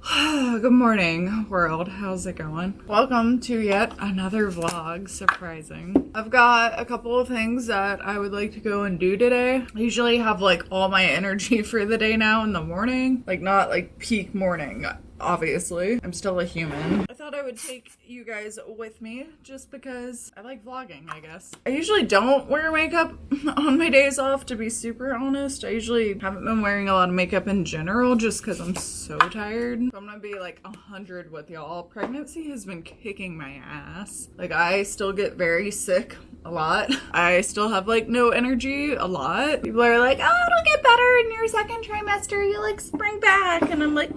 Good morning, world. How's it going? Welcome to yet another vlog. Surprising. I've got a couple of things that I would like to go and do today. I usually have like all my energy for the day now in the morning. Like not like peak morning. Obviously, I'm still a human. I thought I would take you guys with me just because I like vlogging, I guess. I usually don't wear makeup on my days off, to be super honest. I usually haven't been wearing a lot of makeup in general just because I'm so tired. So I'm gonna be like 100 with y'all. Pregnancy has been kicking my ass. Like I still get very sick a lot. I still have like no energy a lot. People are like, oh, it'll get better in your second trimester. You like spring back. And I'm like,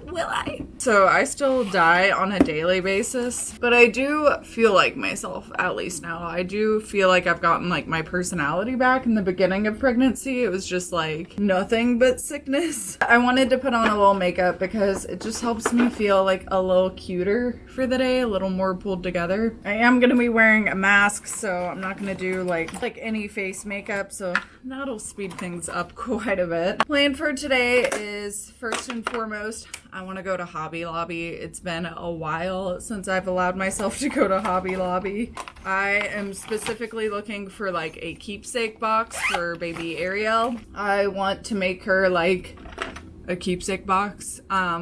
will I? So I still die on a daily basis, but I do feel like myself, at least now. I do feel like I've gotten like my personality back. In the beginning of pregnancy, it was just like nothing but sickness. I wanted to put on a little makeup because it just helps me feel like a little cuter for the day, a little more pulled together. I am gonna be wearing a mask, so I'm not gonna do like any face makeup, so that'll speed things up quite a bit. Plan for today is first and foremost, I want to go to Hobby Lobby. It's been a while since I've allowed myself to go to Hobby Lobby. I am specifically looking for like a keepsake box for baby Ariel. I want to make her like a keepsake box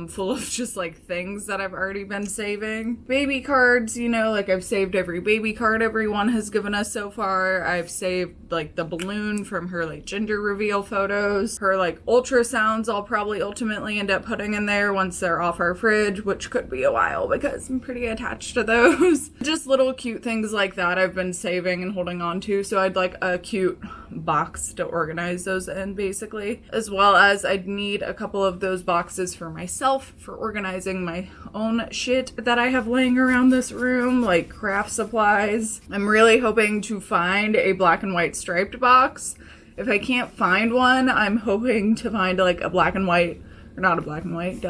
full of just like things that I've already been saving. Baby cards, you know, like I've saved every baby card everyone has given us so far. I've saved like the balloon from her like gender reveal photos. Her like ultrasounds I'll probably ultimately end up putting in there once they're off our fridge, which could be a while because I'm pretty attached to those. Just little cute things like that I've been saving and holding on to. So I'd like a cute box to organize those in basically, as well as I'd need a couple of those boxes for myself for organizing my own shit that I have laying around this room, like craft supplies. I'm really hoping to find a black and white striped box. If I can't find one, I'm hoping to find like a black and white, or not a black and white,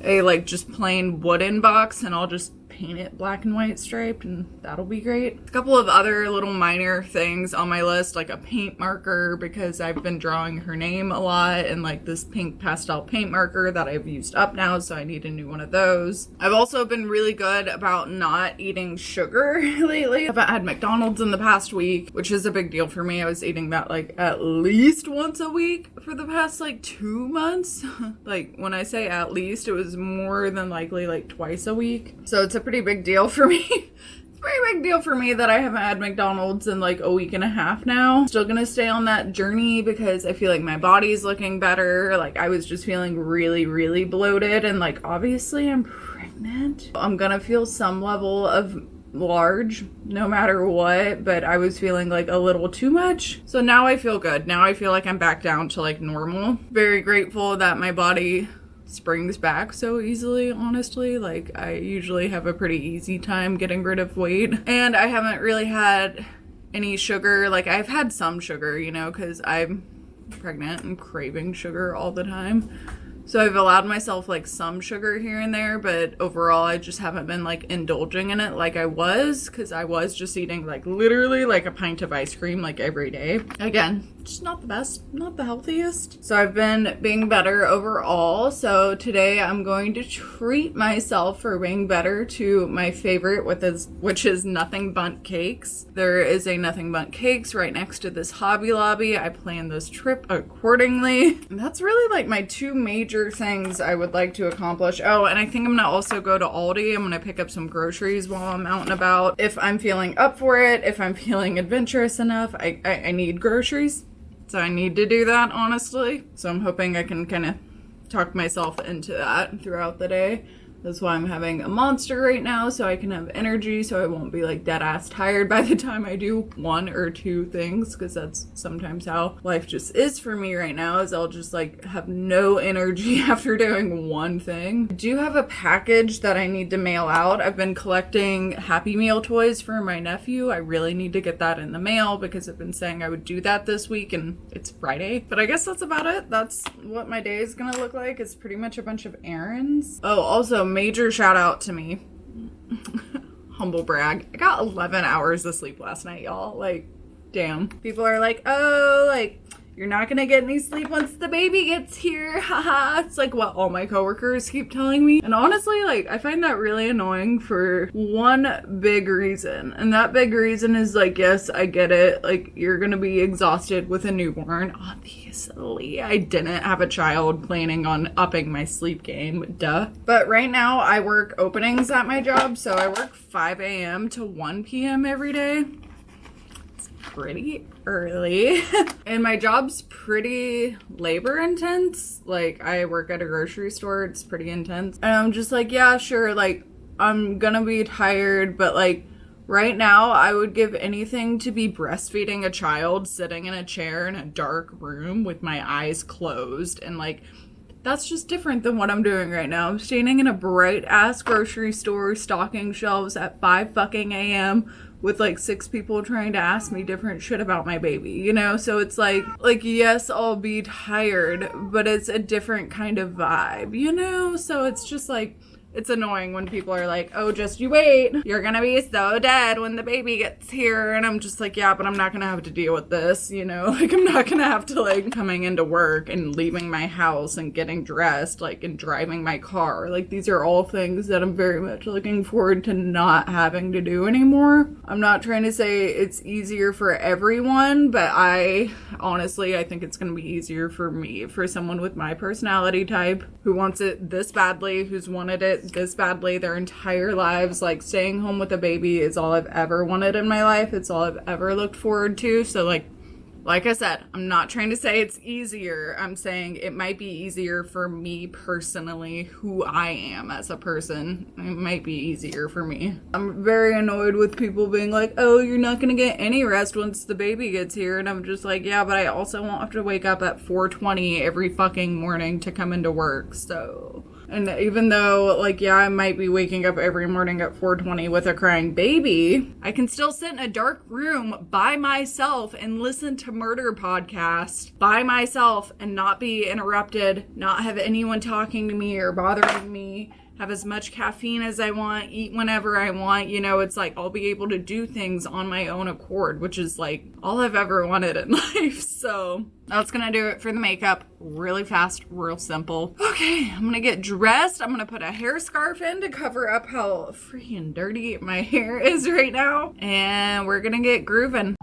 a like just plain wooden box, and I'll just paint it black and white striped, and that'll be great. A couple of other little minor things on my list, like a paint marker, because I've been drawing her name a lot, and like this pink pastel paint marker that I've used up now, so I need a new one of those. I've also been really good about not eating sugar lately. I've had McDonald's in the past week, which is a big deal for me. I was eating that like at least once a week for the past like 2 months. Like when I say at least, it was more than likely like twice a week. So it's a pretty big deal for me. It's a pretty big deal for me that I haven't had McDonald's in like a week and a half now. Still gonna stay on that journey because I feel like my body's looking better. Like I was just feeling really, really bloated, and like obviously I'm pregnant. I'm gonna feel some level of large no matter what, but I was feeling like a little too much. So now I feel good. Now I feel like I'm back down to like normal. Very grateful that my body springs back so easily, honestly. Like I usually have a pretty easy time getting rid of weight, and I haven't really had any sugar. Like I've had some sugar, you know, because I'm pregnant and craving sugar all the time. So I've allowed myself like some sugar here and there, but overall I just haven't been like indulging in it like I was, because I was just eating like literally like a pint of ice cream like every day. Again, just not the best, not the healthiest. So I've been being better overall. So today I'm going to treat myself for being better to my favorite, which is Nothing Bundt Cakes. There is a Nothing Bundt Cakes right next to this Hobby Lobby. I planned this trip accordingly. And that's really like my two major things I would like to accomplish. Oh, and I think I'm gonna also go to Aldi. I'm gonna pick up some groceries while I'm out and about. If I'm feeling up for it, if I'm feeling adventurous enough, I need groceries. So I need to do that, honestly. So I'm hoping I can kind of talk myself into that throughout the day. That's why I'm having a Monster right now, so I can have energy, so I won't be like dead ass tired by the time I do one or two things, because that's sometimes how life just is for me right now, is I'll just like have no energy after doing one thing. I do have a package that I need to mail out. I've been collecting Happy Meal toys for my nephew. I really need to get that in the mail because I've been saying I would do that this week, and it's Friday. But I guess that's about it. That's what my day is gonna look like. It's pretty much a bunch of errands. Oh, also major shout out to me. Humble brag. I got 11 hours of sleep last night, y'all. Like, damn. People are like, oh, like, you're not gonna get any sleep once the baby gets here. Haha. It's like what all my coworkers keep telling me. And honestly, like, I find that really annoying for one big reason. And that big reason is like, yes, I get it. Like, you're gonna be exhausted with a newborn. Obviously, I didn't have a child planning on upping my sleep game. Duh. But right now, I work openings at my job. So I work 5 a.m. to 1 p.m. every day. It's pretty early. And my job's pretty labor intense. Like, I work at a grocery store. It's pretty intense. And I'm just like, yeah, sure. Like, I'm gonna be tired, but like, right now, I would give anything to be breastfeeding a child sitting in a chair in a dark room with my eyes closed. And like, that's just different than what I'm doing right now. I'm standing in a bright ass grocery store stocking shelves at 5 fucking a.m. with like 6 people trying to ask me different shit about my baby, you know? So it's like, yes, I'll be tired, but it's a different kind of vibe, you know? So it's just like, it's annoying when people are like, oh, just you wait. You're gonna be so dead when the baby gets here. And I'm just like, yeah, but I'm not gonna have to deal with this, you know? Like, I'm not gonna have to, like, coming into work and leaving my house and getting dressed, like, and driving my car. Like, these are all things that I'm very much looking forward to not having to do anymore. I'm not trying to say it's easier for everyone, but honestly, I think it's gonna be easier for me, for someone with my personality type who wants it this badly, who's wanted it this badly their entire lives. Like, staying home with a baby is all I've ever wanted in my life. It's all I've ever looked forward to. So like I said, I'm not trying to say it's easier. I'm saying it might be easier for me personally, who I am as a person. It might be easier for me. I'm very annoyed with people being like, oh, you're not gonna get any rest once the baby gets here. And I'm just like, yeah, but I also won't have to wake up at 4:20 every fucking morning to come into work. So... And even though, like, yeah, I might be waking up every morning at 4:20 with a crying baby, I can still sit in a dark room by myself and listen to murder podcasts by myself and not be interrupted, not have anyone talking to me or bothering me, have as much caffeine as I want, eat whenever I want. You know, it's like I'll be able to do things on my own accord, which is like all I've ever wanted in life. So that's gonna do it for the makeup. Really fast, real simple. Okay, I'm gonna get dressed. I'm gonna put a hair scarf in to cover up how freaking dirty my hair is right now. And we're gonna get grooving.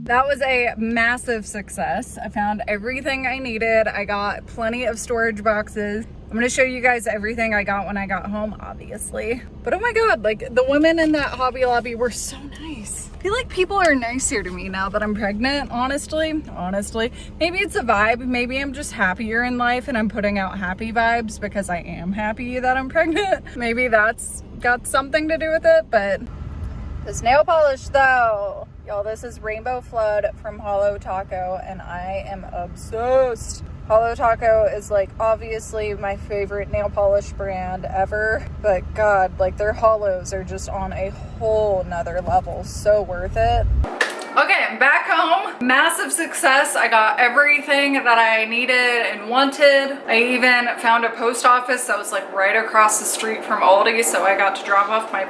That was a massive success. I found everything I needed. I got plenty of storage boxes. I'm gonna show you guys everything I got when I got home, obviously. But oh my God, like the women in that Hobby Lobby were so nice. I feel like people are nicer to me now that I'm pregnant, honestly. Maybe it's a vibe. Maybe I'm just happier in life and I'm putting out happy vibes because I am happy that I'm pregnant. Maybe that's got something to do with it, but this nail polish though. Y'all, this is Rainbow Flood from Hollow Taco, and I am obsessed. Hollow Taco is like obviously my favorite nail polish brand ever, but God, like their hollows are just on a whole nother level. So worth it. Okay, I'm back home. Massive success. I got everything that I needed and wanted. I even found a post office that was like right across the street from Aldi, so I got to drop off my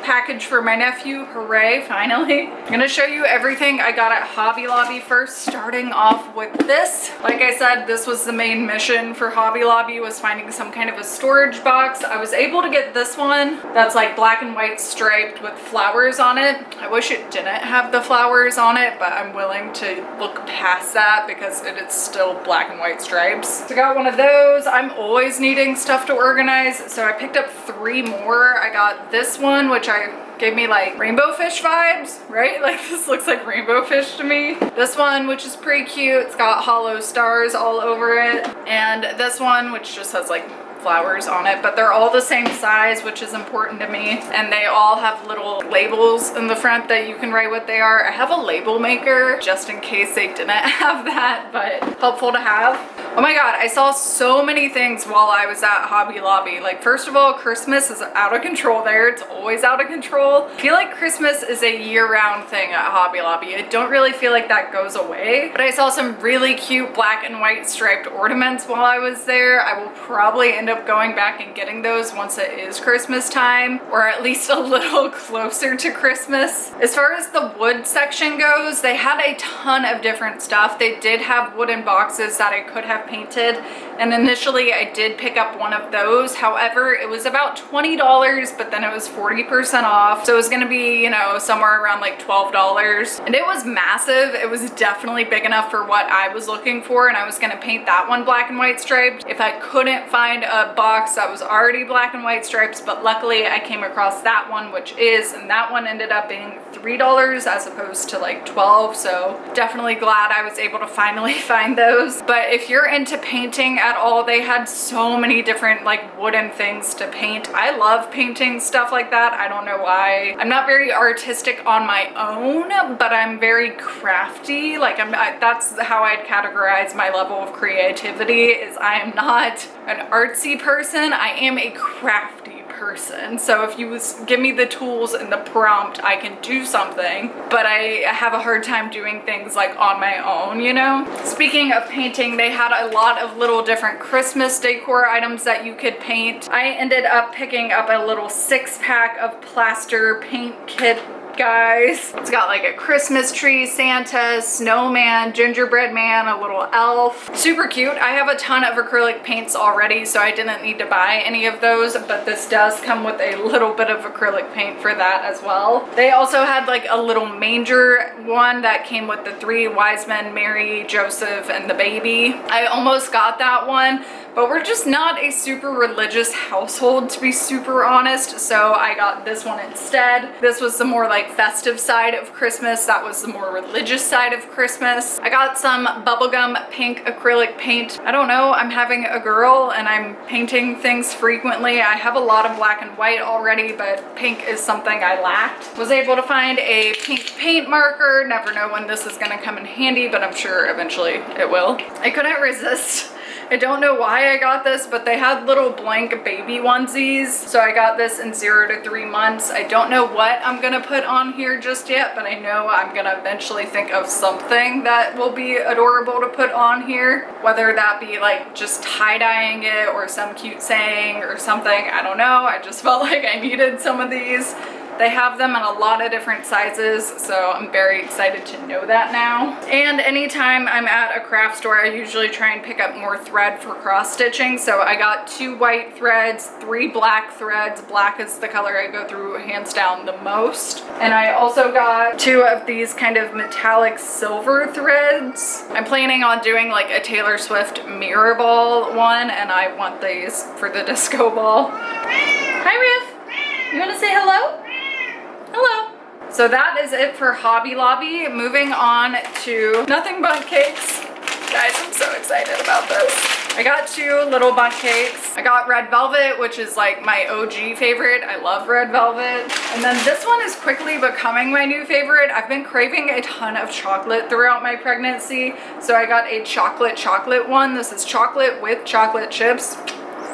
package for my nephew. Hooray, finally. I'm gonna show you everything I got at Hobby Lobby first, starting off with this. Like I said, this was the main mission for Hobby Lobby, was finding some kind of a storage box. I was able to get this one that's like black and white striped with flowers on it. I wish it didn't have the flowers on it, but I'm willing to look past that because it is still black and white stripes. So I got one of those. I'm always needing stuff to organize, so I picked up 3 more. I got this one, which gave me like rainbow fish vibes, right? Like this looks like rainbow fish to me. This one, which is pretty cute. It's got hollow stars all over it. And this one, which just has like flowers on it, but they're all the same size, which is important to me. And they all have little labels in the front that you can write what they are. I have a label maker just in case they didn't have that, but helpful to have. Oh my God, I saw so many things while I was at Hobby Lobby. Like, first of all, Christmas is out of control there. It's always out of control. I feel like Christmas is a year-round thing at Hobby Lobby. I don't really feel like that goes away, but I saw some really cute black and white striped ornaments while I was there. I will probably end up going back and getting those once it is Christmas time, or at least a little closer to Christmas. As far as the wood section goes, they had a ton of different stuff. They did have wooden boxes that I could have painted, and initially I did pick up one of those. However, it was about $20, but then it was 40% off, so it was gonna be, you know, somewhere around like $12, and it was massive. It was definitely big enough for what I was looking for, and I was gonna paint that one black and white striped if I couldn't find a box that was already black and white stripes, but luckily I came across that one, which is, and that one ended up being $3 as opposed to like 12, so definitely glad I was able to finally find those. But if you're into painting at all, they had so many different like wooden things to paint. I love painting stuff like that. I don't know why. I'm not very artistic on my own, but I'm very crafty. Like that's how I'd categorize my level of creativity, is I am not an artsy person. I am a crafty person. So if you give me the tools and the prompt, I can do something, but I have a hard time doing things like on my own, you know? Speaking of painting, they had a lot of little different Christmas decor items that you could paint. I ended up picking up a little 6-pack of plaster paint kit, guys. It's got like a Christmas tree, Santa, snowman, gingerbread man, a little elf. Super cute. I have a ton of acrylic paints already, so I didn't need to buy any of those, but this does come with a little bit of acrylic paint for that as well. They also had like a little manger one that came with the 3 wise men, Mary, Joseph, and the baby. I almost got that one, but we're just not a super religious household, to be super honest, so I got this one instead. This was the more like festive side of Christmas. That was the more religious side of Christmas. I got some bubblegum pink acrylic paint. I don't know, I'm having a girl and I'm painting things frequently. I have a lot of black and white already, but pink is something I lacked. Was able to find a pink paint marker. Never know when this is gonna come in handy, but I'm sure eventually it will. I couldn't resist. I don't know why I got this, but they had little blank baby onesies. So I got this in 0 to 3 months. I don't know what I'm gonna put on here just yet, but I know I'm gonna eventually think of something that will be adorable to put on here. Whether that be like just tie-dyeing it or some cute saying or something, I don't know. I just felt like I needed some of these. They have them in a lot of different sizes, so I'm very excited to know that now. And anytime I'm at a craft store, I usually try and pick up more thread for cross stitching. So I got 2 white threads, 3 black threads. Black is the color I go through hands down the most. And I also got 2 of these kind of metallic silver threads. I'm planning on doing like a Taylor Swift mirror ball one, and I want these for the disco ball. Hi, Riff. You wanna say hello? Hello. So that is it for Hobby Lobby. Moving on to Nothing Bundt Cakes. Guys, I'm so excited about this. I got 2 little bundt cakes. I got red velvet, which is like my OG favorite. I love red velvet. And then this one is quickly becoming my new favorite. I've been craving a ton of chocolate throughout my pregnancy, so I got a chocolate one. This is chocolate with chocolate chips.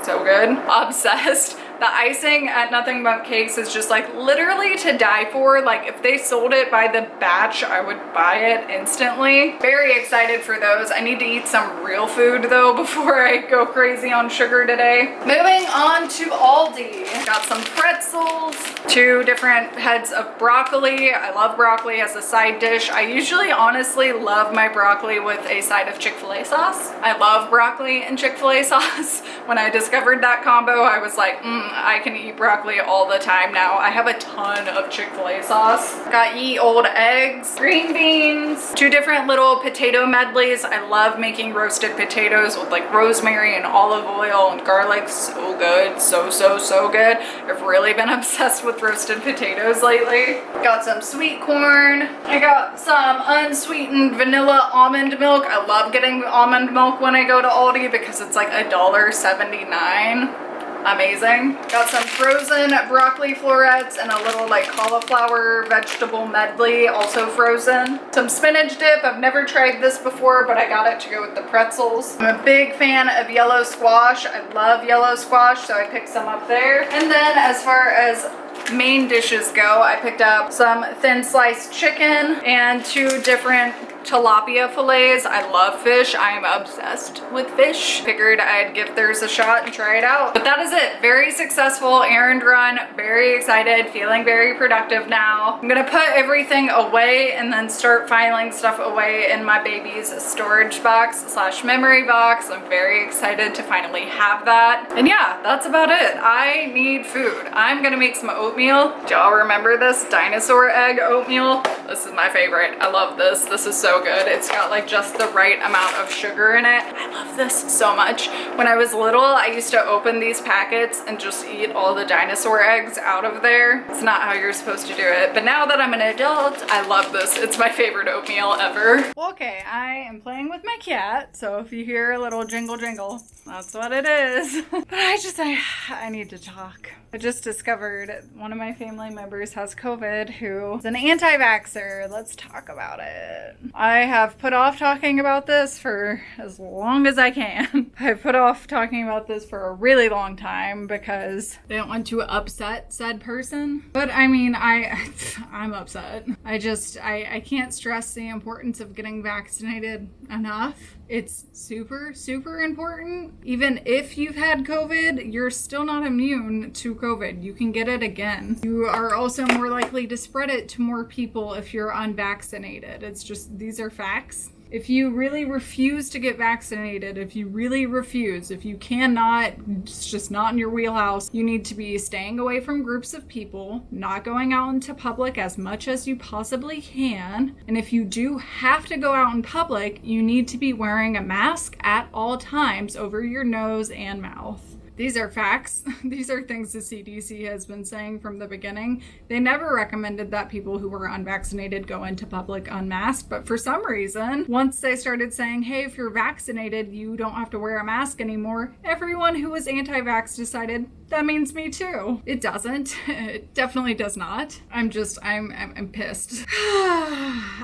So good. Obsessed. The icing at Nothing But Cakes is just like literally to die for. Like if they sold it by the batch, I would buy it instantly. Very excited for those. I need to eat some real food though before I go crazy on sugar today. Moving on to Aldi. Got some pretzels, 2 different heads of broccoli. I love broccoli as a side dish. I usually honestly love my broccoli with a side of Chick-fil-A sauce. I love broccoli and Chick-fil-A sauce. When I discovered that combo, I was like, I can eat broccoli all the time now. I have a ton of Chick-fil-A sauce. Got ye old eggs, green beans, 2 different little potato medleys. I love making roasted potatoes with like rosemary and olive oil and garlic. So good, so good. I've really been obsessed with roasted potatoes lately. Got some sweet corn. I got some unsweetened vanilla almond milk. I love getting almond milk when I go to Aldi because it's like $1.79. Amazing. Got some frozen broccoli florets and a little like cauliflower vegetable medley, also frozen. Some spinach dip. I've never tried this before, but I got it to go with the pretzels. I'm a big fan of yellow squash. I love yellow squash, so I picked some up there. And then as far as main dishes go, I picked up some thin sliced chicken and 2 different tilapia fillets. I love fish. I am obsessed with fish. Figured I'd give theirs a shot and try it out. But that is it. Very successful errand run. Very excited. Feeling very productive now. I'm gonna put everything away and then start filing stuff away in my baby's storage box / memory box. I'm very excited to finally have that. And yeah, that's about it. I need food. I'm gonna make some oatmeal. Do y'all remember this dinosaur egg oatmeal? This is my favorite. I love this. This is so good. It's got like just the right amount of sugar in it. I love this so much. When I was little, I used to open these packets and just eat all the dinosaur eggs out of there. It's not how you're supposed to do it. But now that I'm an adult, I love this. It's my favorite oatmeal ever. Okay, I am playing with my cat. So if you hear a little jingle jingle, that's what it is. But I need to talk. I just discovered one of my family members has COVID who is an anti-vaxxer. Let's talk about it. I have put off talking about this for as long as I can. I've put off talking about this for a really long time because I don't want to upset said person. But I mean, I'm upset. I can't stress the importance of getting vaccinated enough. It's super, super important. Even if you've had COVID, you're still not immune to COVID. You can get it again. You are also more likely to spread it to more people if you're unvaccinated. It's just, these are facts. If you really refuse to get vaccinated, if you cannot, it's just not in your wheelhouse, you need to be staying away from groups of people, not going out into public as much as you possibly can. And if you do have to go out in public, you need to be wearing a mask at all times over your nose and mouth. These are facts. These are things the CDC has been saying from the beginning. They never recommended that people who were unvaccinated go into public unmasked, but for some reason, once they started saying, hey, if you're vaccinated, you don't have to wear a mask anymore, everyone who was anti-vax decided, that means me too. It doesn't. It definitely does not. I'm pissed.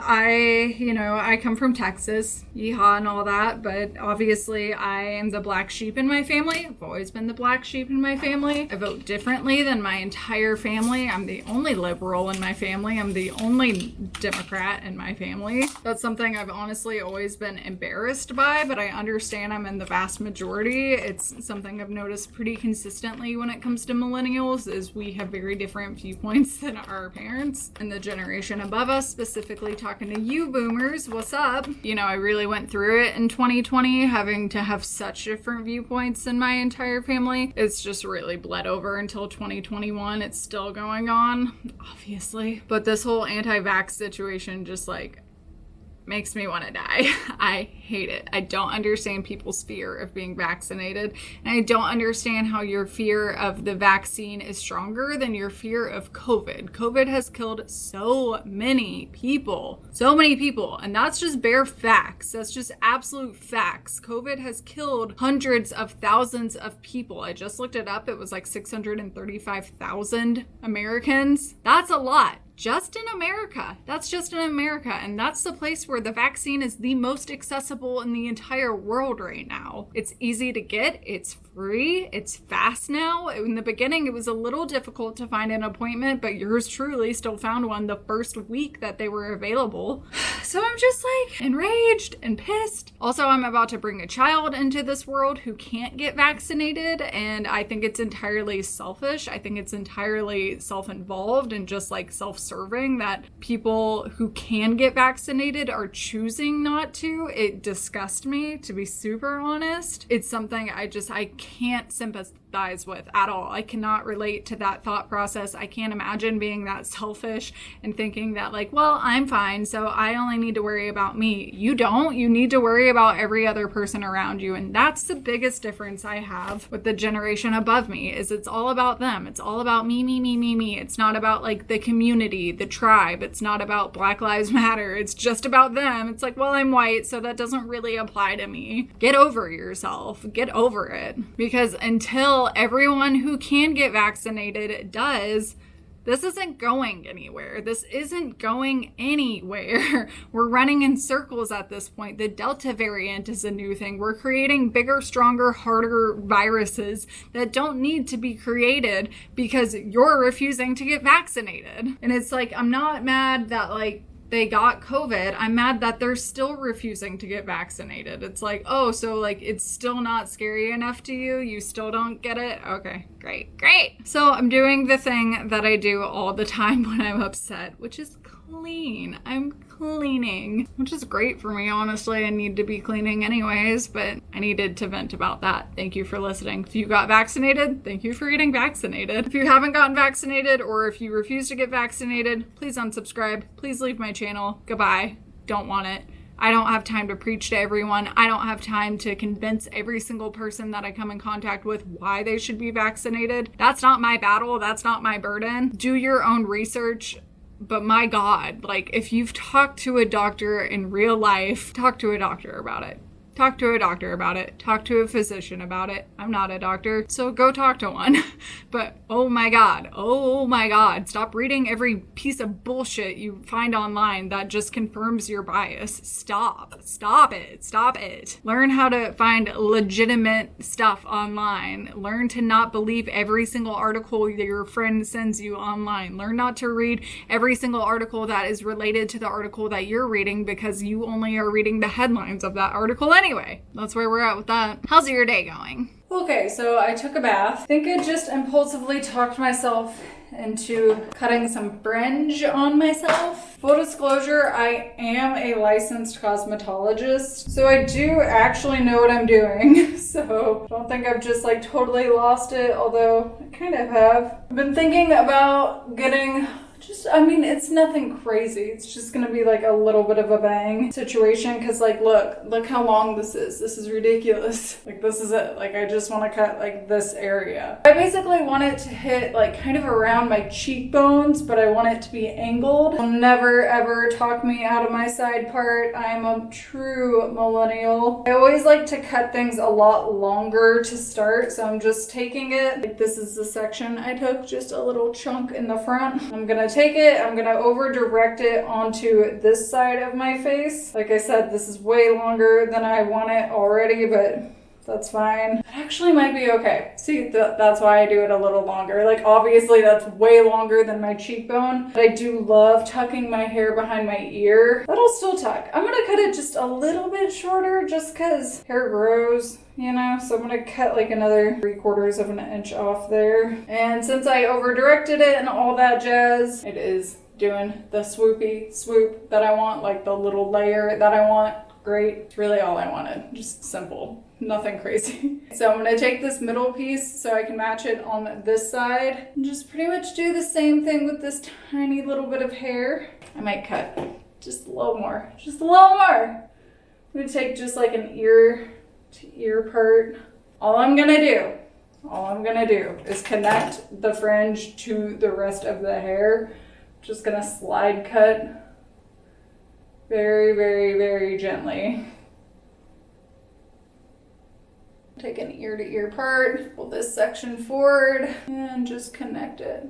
I come from Texas, yeehaw and all that, but obviously I am the black sheep in my family. I've always been the black sheep in my family. I vote differently than my entire family. I'm the only liberal in my family. I'm the only Democrat in my family. That's something I've honestly always been embarrassed by, but I understand I'm in the vast majority. It's something I've noticed pretty consistently when it comes to millennials, is we have very different viewpoints than our parents and the generation above us, specifically talking to you boomers. What's up? I really went through it in 2020, having to have such different viewpoints than my entire family. It's just really bled over until 2021. It's still going on, obviously. But this whole anti-vax situation just makes me want to die. I hate it. I don't understand people's fear of being vaccinated. And I don't understand how your fear of the vaccine is stronger than your fear of COVID. COVID has killed so many people. So many people. And that's just bare facts. That's just absolute facts. COVID has killed hundreds of thousands of people. I just looked it up. It was 635,000 Americans. That's a lot. just in America. That's just in America. And that's the place where the vaccine is the most accessible in the entire world right now. It's easy to get. It's free. It's fast now. In the beginning, it was a little difficult to find an appointment, but yours truly still found one the first week that they were available. So I'm just like enraged and pissed. Also, I'm about to bring a child into this world who can't get vaccinated, and I think it's entirely selfish. I think it's entirely self-involved and just like self-serving that people who can get vaccinated are choosing not to. It disgusts me, to be super honest. It's something I can't sympathize with at all. I cannot relate to that thought process. I can't imagine being that selfish and thinking that like, well, I'm fine, so I only need to worry about me. You don't. You need to worry about every other person around you. And that's the biggest difference I have with the generation above me, is it's all about them. It's all about me, me, me, me, me. It's not about like the community, the tribe. It's not about Black Lives Matter. It's just about them. It's like, well, I'm white, so that doesn't really apply to me. Get over yourself. Get over it. Because until everyone who can get vaccinated does, this isn't going anywhere. This isn't going anywhere. We're running in circles at this point. The Delta variant is a new thing. We're creating bigger, stronger, harder viruses that don't need to be created because you're refusing to get vaccinated. And it's like, I'm not mad that like they got COVID. I'm mad that they're still refusing to get vaccinated. It's like, oh, so like it's still not scary enough to you? You still don't get it? Okay, great. So I'm doing the thing that I do all the time when I'm upset, which is clean. I'm cleaning, which is great for me, honestly. I need to be cleaning anyways, but I needed to vent about that. Thank you for listening. If you got vaccinated, thank you for getting vaccinated. If you haven't gotten vaccinated or if you refuse to get vaccinated, please unsubscribe. Please leave my channel. Goodbye. Don't want it. I don't have time to preach to everyone. I don't have time to convince every single person that I come in contact with why they should be vaccinated. That's not my battle. That's not my burden. Do your own research. But my God, like if you've talked to a doctor in real life, talk to a doctor about it. Talk to a doctor about it. Talk to a physician about it. I'm not a doctor, so go talk to one. But oh my God, stop reading every piece of bullshit you find online that just confirms your bias. Stop it. Learn how to find legitimate stuff online. Learn to not believe every single article that your friend sends you online. Learn not to read every single article that is related to the article that you're reading because you only are reading the headlines of that article anyway. That's where we're at with that. How's your day going? Okay, so I took a bath. I think I just impulsively talked myself into cutting some fringe on myself. Full disclosure, I am a licensed cosmetologist, so I do actually know what I'm doing. So don't think I've just like totally lost it, although I kind of have. I've been thinking about getting it's nothing crazy. It's just gonna be like a little bit of a bang situation because like look how long this is. This is ridiculous. Like this is it. Like I just want to cut like this area. I basically want it to hit like kind of around my cheekbones, but I want it to be angled. Will never ever talk me out of my side part. I'm a true millennial. I always like to cut things a lot longer to start, so I'm just taking it. Like this is the section I took, just a little chunk in the front. I'm gonna take it, I'm gonna over direct it onto this side of my face. Like I said, this is way longer than I want it already, but that's fine. It actually might be okay. See, that's why I do it a little longer. Like obviously that's way longer than my cheekbone, but I do love tucking my hair behind my ear. That'll still tuck. I'm gonna cut it just a little bit shorter just cause hair grows, you know? So I'm gonna cut like another 3/4 of an inch off there. And since I over directed it and all that jazz, it is doing the swoopy swoop that I want, like the little layer that I want. Great. It's really all I wanted. Just simple. Nothing crazy. So I'm going to take this middle piece so I can match it on this side and just pretty much do the same thing with this tiny little bit of hair. I might cut just a little more. Just a little more. I'm going to take just like an ear to ear part. All I'm going to do is connect the fringe to the rest of the hair. Just going to slide cut very, very, very gently. Take an ear to ear part, pull this section forward, and just connect it.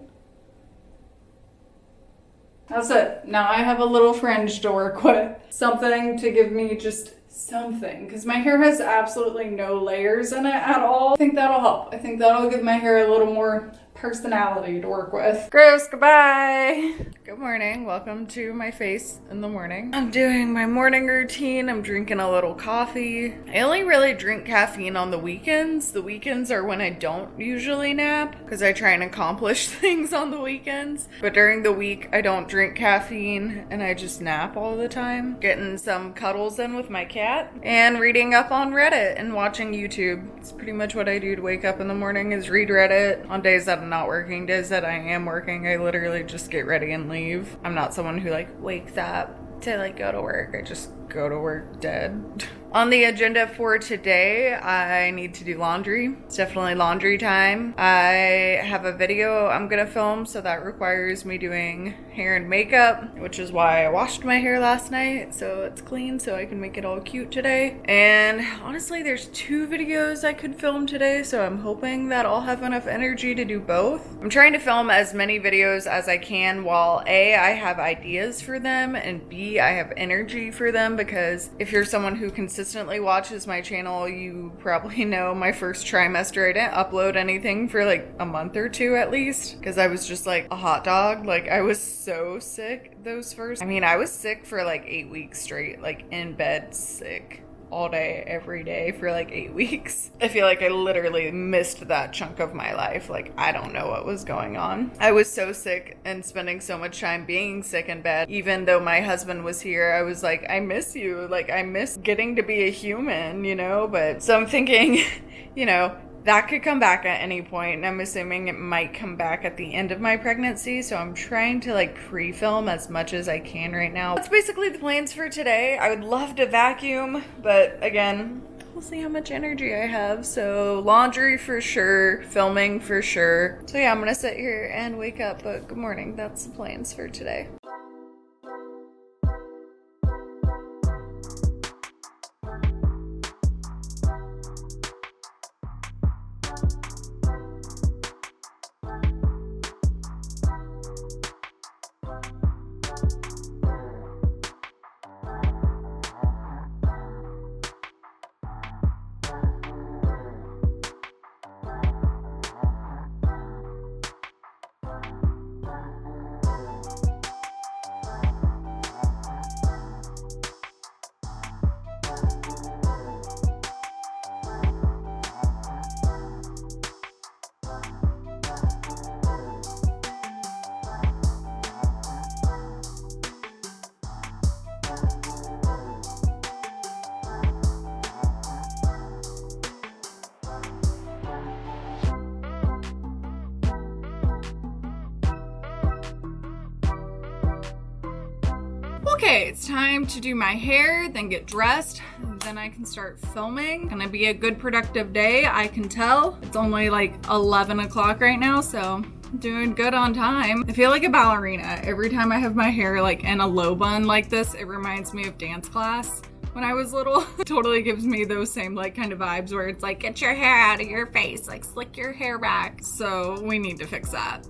That's it. Now I have a little fringe to work with. Something to give me just something, because my hair has absolutely no layers in it at all. I think that'll help. I think that'll give my hair a little more personality to work with. Gross, goodbye. Good morning. Welcome to my face in the morning. I'm doing my morning routine. I'm drinking a little coffee. I only really drink caffeine on the weekends. The weekends are when I don't usually nap because I try and accomplish things on the weekends. But during the week, I don't drink caffeine and I just nap all the time. Getting some cuddles in with my cat and reading up on Reddit and watching YouTube. It's pretty much what I do to wake up in the morning is read Reddit. On days that I'm not working, days that I am working, I literally just get ready and leave. I'm not someone who like wakes up to like go to work. I just go to work dead. On the agenda for today, I need to do laundry. It's definitely laundry time. I have a video I'm gonna film, so that requires me doing hair and makeup, which is why I washed my hair last night, so it's clean, so I can make it all cute today. And honestly, there's 2 videos I could film today, so I'm hoping that I'll have enough energy to do both. I'm trying to film as many videos as I can while A, I have ideas for them, and B, I have energy for them, because if you're someone who consistently watches my channel, you probably know my first trimester I didn't upload anything for like a month or 2 at least, because I was just like a hot dog. Like I was so sick I was sick for like 8 weeks straight, like in bed sick all day, every day for like 8 weeks. I feel like I literally missed that chunk of my life. Like, I don't know what was going on. I was so sick and spending so much time being sick in bed. Even though my husband was here, I was like, I miss you. Like, I miss getting to be a human, you know? But so I'm thinking, you know, that could come back at any point, and I'm assuming it might come back at the end of my pregnancy, so I'm trying to like pre-film as much as I can right now. That's basically the plans for today. I would love to vacuum, but again, we'll see how much energy I have. So laundry for sure, filming for sure. So yeah, I'm gonna sit here and wake up, but good morning. That's the plans for today. Okay, it's time to do my hair, then get dressed, then I can start filming. Gonna be a good productive day, I can tell. It's only like 11 o'clock right now, so I'm doing good on time. I feel like a ballerina. Every time I have my hair like in a low bun like this, it reminds me of dance class when I was little. It totally gives me those same like kind of vibes where it's like, get your hair out of your face, like slick your hair back. So we need to fix that.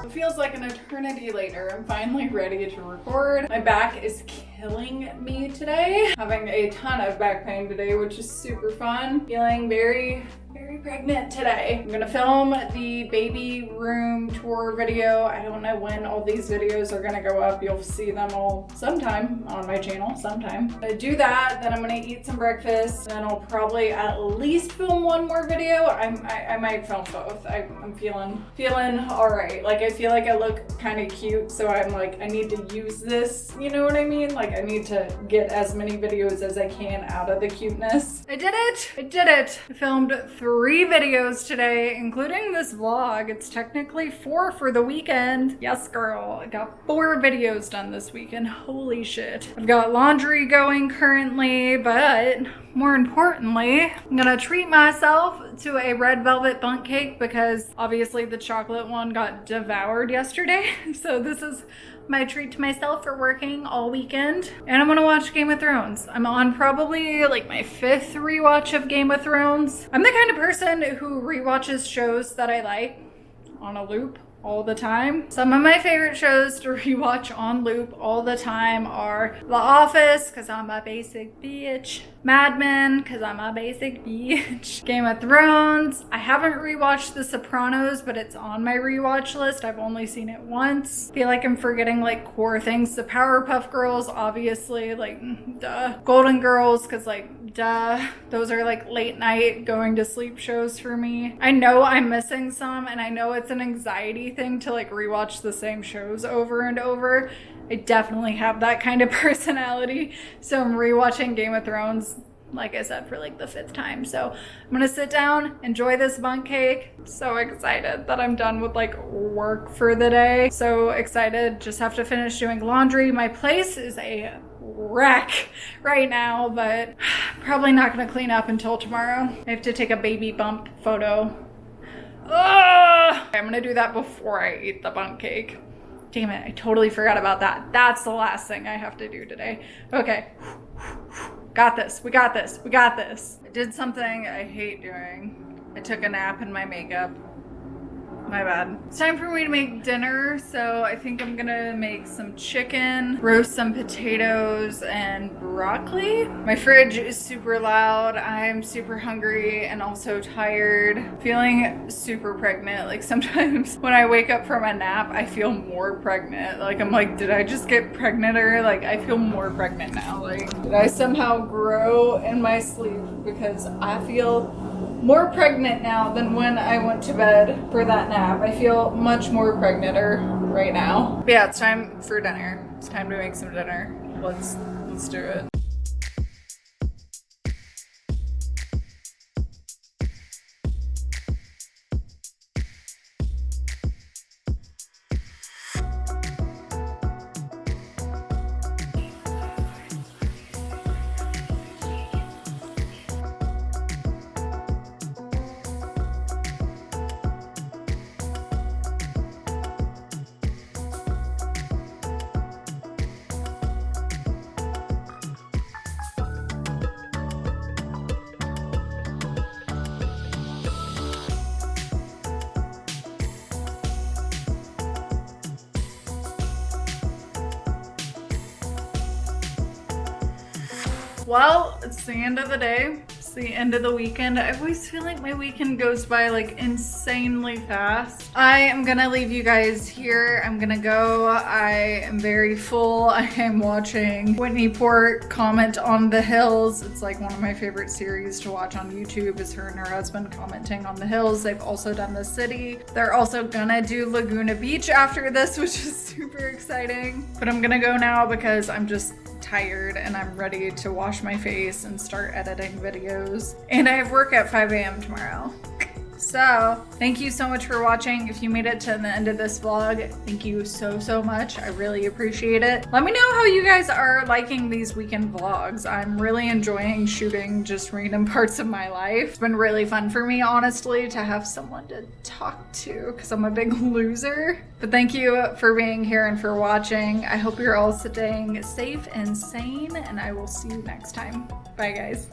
It feels like an eternity later. I'm finally ready to record. My back is killing me today. Having a ton of back pain today, which is super fun. Feeling very very pregnant today. I'm gonna film the baby room tour video. I don't know when all these videos are gonna go up. You'll see them all sometime on my channel, sometime. I'm gonna do that, then I'm gonna eat some breakfast, then I'll probably at least film one more video. I might film both. I'm feeling all right. Like, I feel like I look kind of cute, so I'm like, I need to use this, you know what I mean? Like, I need to get as many videos as I can out of the cuteness. I did it! I did it! I filmed 3 videos today, including this vlog. It's technically 4 for the weekend. Yes, girl. I got 4 videos done this weekend. Holy shit. I've got laundry going currently, but more importantly, I'm gonna treat myself to a red velvet bundt cake because obviously the chocolate one got devoured yesterday. So this is my treat to myself for working all weekend. And I'm gonna watch Game of Thrones. I'm on probably like my 5th rewatch of Game of Thrones. I'm the kind of person who rewatches shows that I like on a loop all the time. Some of my favorite shows to rewatch on loop all the time are The Office, because I'm a basic bitch. Mad Men, because I'm a basic bitch. Game of Thrones. I haven't rewatched The Sopranos, but it's on my rewatch list. I've only seen it once. Feel like I'm forgetting like core things. The Powerpuff Girls, obviously, like duh. Golden Girls, because like duh. Those are like late night going to sleep shows for me. I know I'm missing some, and I know it's an anxiety thing to like rewatch the same shows over and over. I definitely have that kind of personality. So I'm rewatching Game of Thrones, like I said, for like the 5th time. So I'm gonna sit down, enjoy this bundt cake. So excited that I'm done with like work for the day. So excited, just have to finish doing laundry. My place is a wreck right now, but probably not gonna clean up until tomorrow. I have to take a baby bump photo. Ugh! I'm gonna do that before I eat the bundt cake. Damn it, I totally forgot about that. That's the last thing I have to do today. Okay. Got this. We got this. We got this. I did something I hate doing. I took a nap in my makeup. My bad. It's time for me to make dinner, so I think I'm gonna make some chicken, roast some potatoes, and broccoli. My fridge is super loud. I'm super hungry and also tired. Feeling super pregnant. Like sometimes when I wake up from a nap, I feel more pregnant. Like I'm like, did I just get pregnanter? Like I feel more pregnant now. Like did I somehow grow in my sleep? Because I feel more pregnant now than when I went to bed for that nap. I feel much more pregnanter right now. But yeah, it's time for dinner. It's time to make some dinner. Let's do it. Well, it's the end of the day. It's the end of the weekend. I always feel like my weekend goes by like insanely fast. I am gonna leave you guys here. I'm gonna go. I am very full. I am watching Whitney Port comment on The Hills. It's like one of my favorite series to watch on YouTube is her and her husband commenting on The Hills. They've also done The City. They're also gonna do Laguna Beach after this, which is super exciting. But I'm gonna go now because I'm just tired and I'm ready to wash my face and start editing videos. And I have work at 5 a.m. tomorrow. So thank you so much for watching. If you made it to the end of this vlog, thank you so much. I really appreciate it. Let me know how you guys are liking these weekend vlogs. I'm really enjoying shooting just random parts of my life. It's been really fun for me, honestly, to have someone to talk to because I'm a big loser. But thank you for being here and for watching. I hope you're all staying safe and sane, and I will see you next time. Bye, guys.